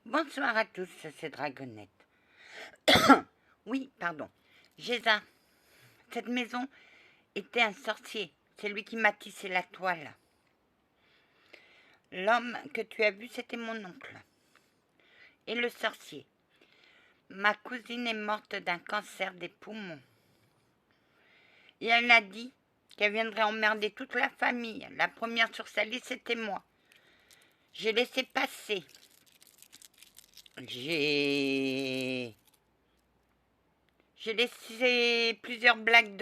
Bonsoir à tous, c'est Dragonette. Oui, pardon. Géza, cette maison était un sorcier. C'est lui qui m'a tissé la toile. L'homme que tu as vu, c'était mon oncle. Et le sorcier. Ma cousine est morte d'un cancer des poumons. Et elle a dit qu'elle viendrait emmerder toute la famille. La première sur sa liste, c'était moi. J'ai laissé passer. J'ai laissé plusieurs blagues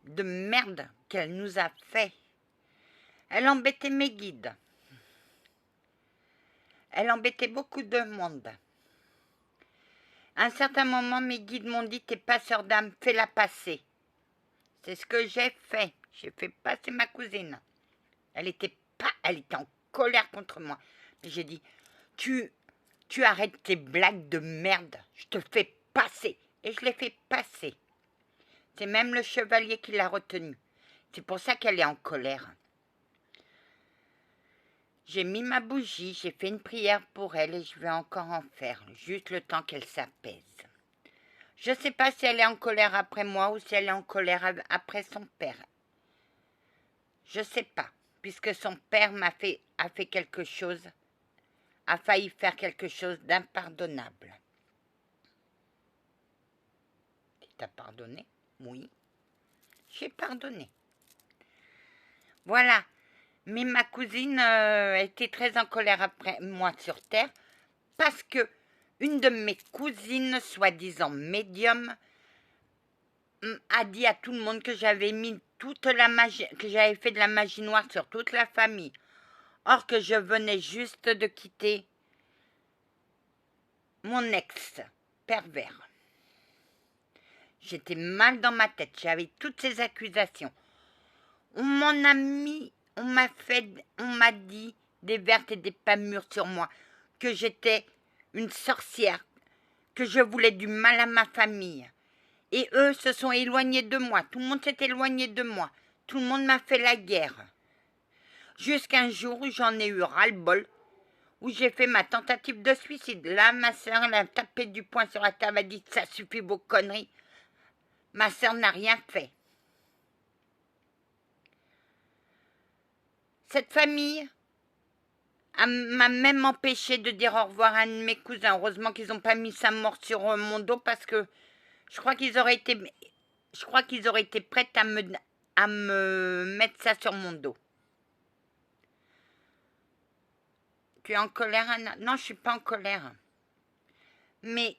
de merde qu'elle nous a fait. Elle embêtait mes guides. Elle embêtait beaucoup de monde. À un certain moment, mes guides m'ont dit: t'es passeur d'âme, fais-la passer. C'est ce que j'ai fait. J'ai fait passer ma cousine. Elle était en colère contre moi. Mais j'ai dit: tu arrêtes tes blagues de merde. Je te fais passer. Et je l'ai fait passer. C'est même le chevalier qui l'a retenue. C'est pour ça qu'elle est en colère. J'ai mis ma bougie, j'ai fait une prière pour elle et je vais encore en faire, juste le temps qu'elle s'apaise. Je ne sais pas si elle est en colère après moi ou si elle est en colère après son père. Je ne sais pas, puisque son père a fait quelque chose, a failli faire quelque chose d'impardonnable. Tu t'as pardonné? Oui. J'ai pardonné. Voilà. Mais ma cousine était très en colère après moi sur Terre parce que une de mes cousines, soi-disant médium, a dit à tout le monde que j'avais mis toute la magie, que j'avais fait de la magie noire sur toute la famille. Or que je venais juste de quitter mon ex pervers. J'étais mal dans ma tête, j'avais toutes ces accusations. On m'en a mis, on m'a dit des vertes et des pas mûres sur moi, que j'étais une sorcière, que je voulais du mal à ma famille. Et eux se sont éloignés de moi, tout le monde s'est éloigné de moi, tout le monde m'a fait la guerre. Jusqu'à un jour où j'en ai eu ras-le-bol, où j'ai fait ma tentative de suicide. Là, ma sœur, elle a tapé du poing sur la table, elle a dit: ça suffit vos conneries. Ma sœur n'a rien fait. Cette famille m'a même empêché de dire au revoir à un de mes cousins. Heureusement qu'ils n'ont pas mis sa mort sur mon dos parce que je crois qu'ils auraient été prêts à me mettre ça sur mon dos. Tu es en colère, Anna? Non, je ne suis pas en colère. Mais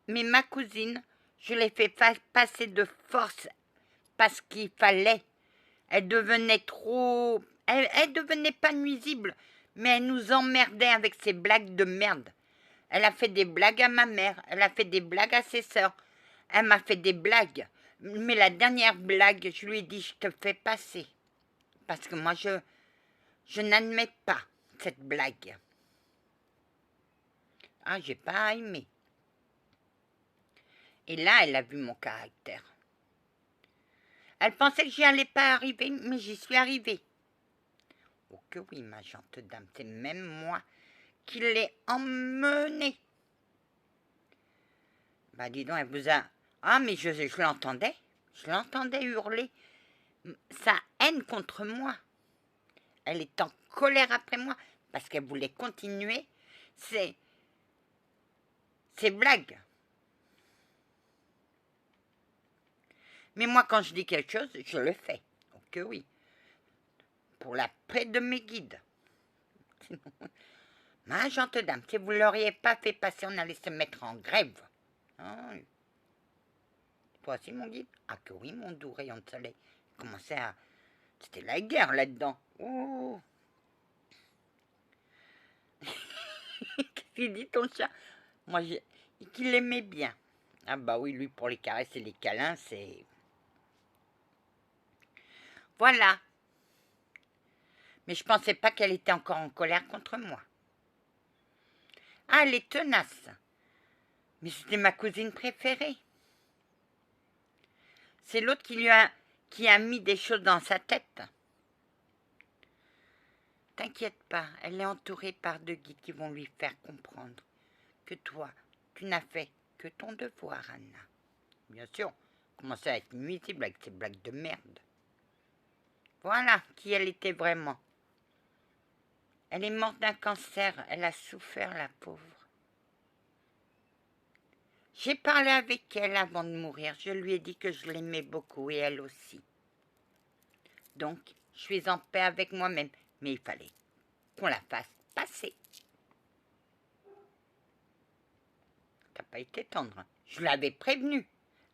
ma cousine, je l'ai fait passer de force parce qu'il fallait. Elle devenait trop... Elle devenait pas nuisible, mais elle nous emmerdait avec ses blagues de merde. Elle a fait des blagues à ma mère, elle a fait des blagues à ses sœurs. Elle m'a fait des blagues. Mais la dernière blague, je lui ai dit: je te fais passer. Parce que moi, je n'admets pas cette blague. Ah, j'ai pas aimé. Et là, elle a vu mon caractère. Elle pensait que j'y allais pas arriver, mais j'y suis arrivée. Oh que oui, ma gentille dame, c'est même moi qui l'ai emmenée. Bah dis donc, elle vous a... Ah, mais je l'entendais. Je l'entendais hurler sa haine contre moi. Elle est en colère après moi parce qu'elle voulait continuer ses blagues. Mais moi, quand je dis quelque chose, je le fais. Oh que oui. Pour la paix de mes guides. Ma gentille dame, si vous ne l'auriez pas fait passer, on allait se mettre en grève. Ah, toi aussi, mon guide? Ah que oui, mon doux rayon de soleil. Commençait à... C'était la guerre là-dedans. Oh. Qu'est-ce qu'il dit ton chat? Moi, qu'il l'aimait bien. Ah bah oui, lui, pour les caresses et les câlins, c'est... Voilà. Mais je pensais pas qu'elle était encore en colère contre moi. Ah, elle est tenace. Mais c'était ma cousine préférée. C'est l'autre qui a mis des choses dans sa tête. T'inquiète pas, elle est entourée par 2 guides qui vont lui faire comprendre que toi, tu n'as fait que ton devoir, Anna. Bien sûr, commencer à être nuisible avec ces blagues de merde. Voilà qui elle était vraiment. Elle est morte d'un cancer, elle a souffert, la pauvre. J'ai parlé avec elle avant de mourir, je lui ai dit que je l'aimais beaucoup et elle aussi. Donc, je suis en paix avec moi-même, mais il fallait qu'on la fasse passer. T'as pas été tendre, hein. Je l'avais prévenue.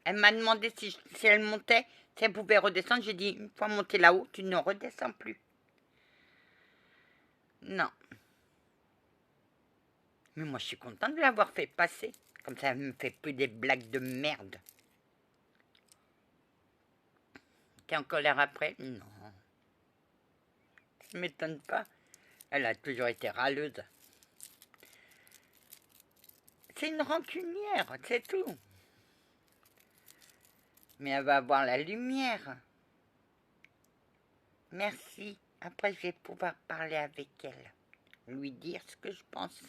Elle m'a demandé si elle montait, si elle pouvait redescendre. J'ai dit, une fois montée là-haut, tu ne redescends plus. Non. Mais moi, je suis contente de l'avoir fait passer. Comme ça, elle me fait plus des blagues de merde. T'es en colère après? Non. Ça ne m'étonne pas. Elle a toujours été râleuse. C'est une rancunière, c'est tout. Mais elle va avoir la lumière. Merci. Après, je vais pouvoir parler avec elle. Lui dire ce que je pense.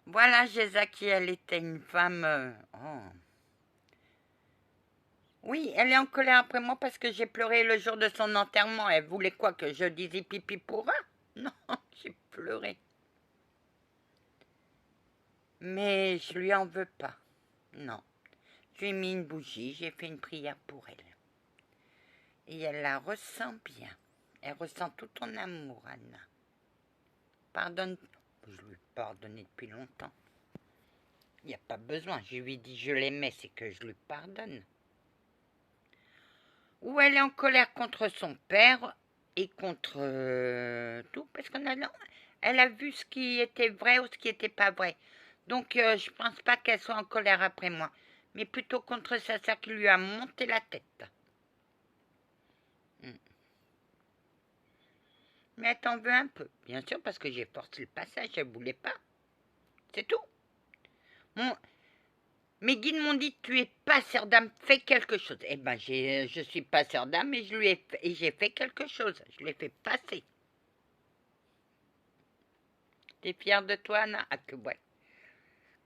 Voilà, Gézaki, elle était une femme... Oh. Oui, elle est en colère après moi parce que j'ai pleuré le jour de son enterrement. Elle voulait quoi, que je dise pipi pour un? Non, j'ai pleuré. Mais je lui en veux pas. Non. Je lui ai mis une bougie, j'ai fait une prière pour elle. Et elle la ressent bien. Elle ressent tout ton amour, Anna. Pardonne. Je lui ai pardonné depuis longtemps. Il n'y a pas besoin. Je lui ai dit je l'aimais, c'est que je lui pardonne. Ou elle est en colère contre son père et contre tout, parce elle a vu ce qui était vrai ou ce qui n'était pas vrai. Donc je pense pas qu'elle soit en colère après moi, mais plutôt contre sa sœur qui lui a monté la tête. Mais elle t'en veut un peu, bien sûr, parce que j'ai forcé le passage, elle voulait pas. C'est tout. Mes guides m'ont dit, tu es pas sœur d'âme, fais quelque chose. Eh ben, je suis pas sœur d'âme et j'ai fait quelque chose. Je l'ai fait passer. T'es fière de toi, Anna? Ah que ouais.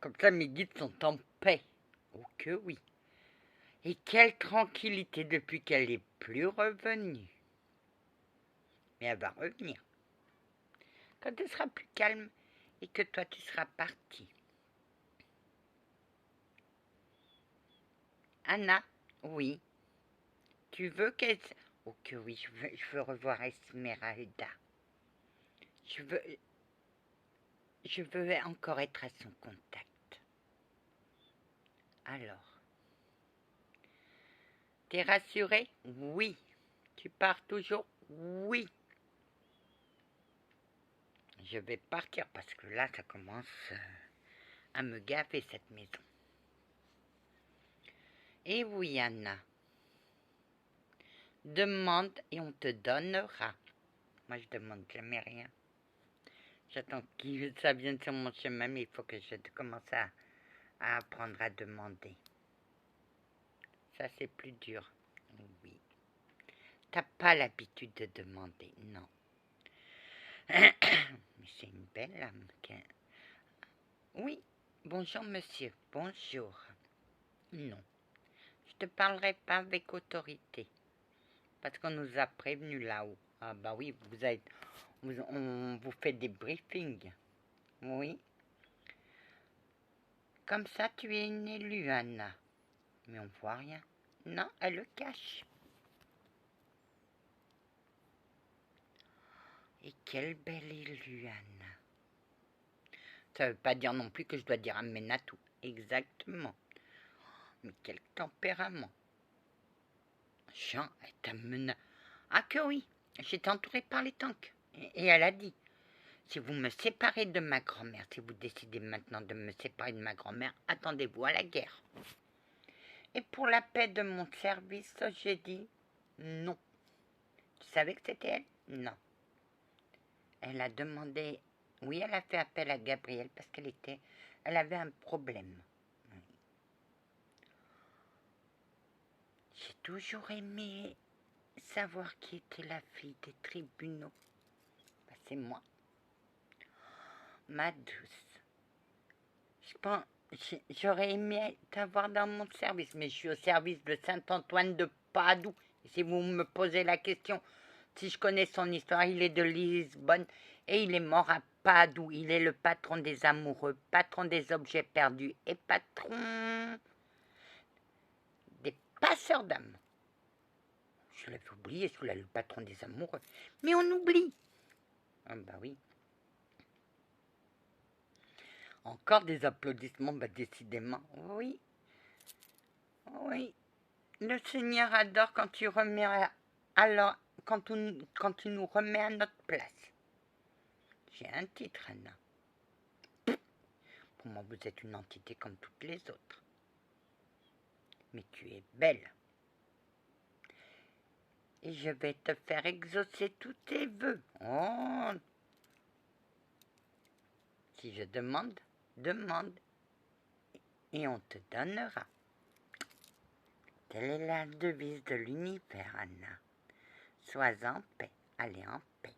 Comme ça, mes guides sont en paix. Oh que oui. Et quelle tranquillité depuis qu'elle n'est plus revenue. Mais elle va revenir. Quand elle sera plus calme et que toi, tu seras parti. Anna, oui. Tu veux qu'elle... Oh que oui, je veux revoir Esmeralda. Je veux encore être à son contact. Alors, t'es rassurée? Oui. Tu pars toujours? Oui. Je vais partir parce que là, ça commence à me gaver cette maison. Et oui, Anna. Demande et on te donnera. Moi, je demande jamais rien. J'attends que ça vienne sur mon chemin, mais il faut que je commence à apprendre à demander. Ça, c'est plus dur. Oui. T'as pas l'habitude de demander, non. Mais c'est une belle âme. Oui. Bonjour, monsieur. Bonjour. Non. Je te parlerai pas avec autorité. Parce qu'on nous a prévenus là-haut. Ah bah oui, on vous fait des briefings. Oui. Comme ça, tu es une élue, Anna. Mais on voit rien. Non, elle le cache. Et quelle belle élue, Anna. Ça veut pas dire non plus que je dois dire amen à tout. Exactement. Mais quel tempérament. Jean est un menace. Ah que oui, j'étais entourée par les tanks. Et elle a dit, si vous me séparez de ma grand-mère, si vous décidez maintenant de me séparer de ma grand-mère, attendez-vous à la guerre. Et pour la paix de mon service, j'ai dit non. Tu savais que c'était elle? Non. Elle a demandé, oui, elle a fait appel à Gabriel parce elle avait un problème. J'ai toujours aimé savoir qui était la fille des tribunaux. Ben, c'est moi. Ma douce. Je pense, j'aurais aimé t'avoir dans mon service, mais je suis au service de Saint-Antoine de Padoue. Et si vous me posez la question, si je connais son histoire, il est de Lisbonne et il est mort à Padoue. Il est le patron des amoureux, patron des objets perdus et patron des passeurs d'âmes. Je l'avais oublié, celui-là, le patron des amoureux. Mais on oublie. Ah bah oui. Encore des applaudissements, bah décidément. Oui, oui. Le Seigneur adore quand tu remets alors quand tu nous remets à notre place. J'ai un titre, Anna. Pour moi, vous êtes une entité comme toutes les autres. Mais tu es belle. Et je vais te faire exaucer tous tes vœux. Oh. Si je demande, demande. Et on te donnera. Telle est la devise de l'univers, Anna. Sois en paix, allez en paix.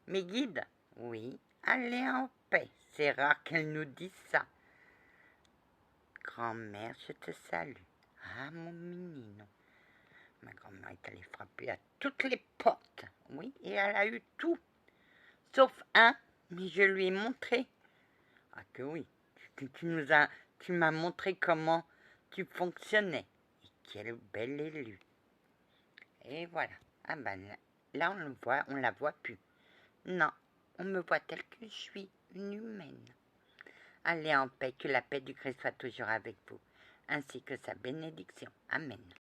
Mes guides, oui, allez en paix. C'est rare qu'elle nous dise ça. Grand-mère, je te salue. Ah, mon menino. Ma grand-mère est allée frapper à toutes les portes. Oui, et elle a eu tout. Sauf un, mais je lui ai montré. Ah que oui, tu m'as montré comment tu fonctionnais. Et quel bel élu. Et voilà. Ah ben là on la voit plus. Non, on me voit telle que je suis, une humaine. Allez en paix, que la paix du Christ soit toujours avec vous, ainsi que sa bénédiction. Amen.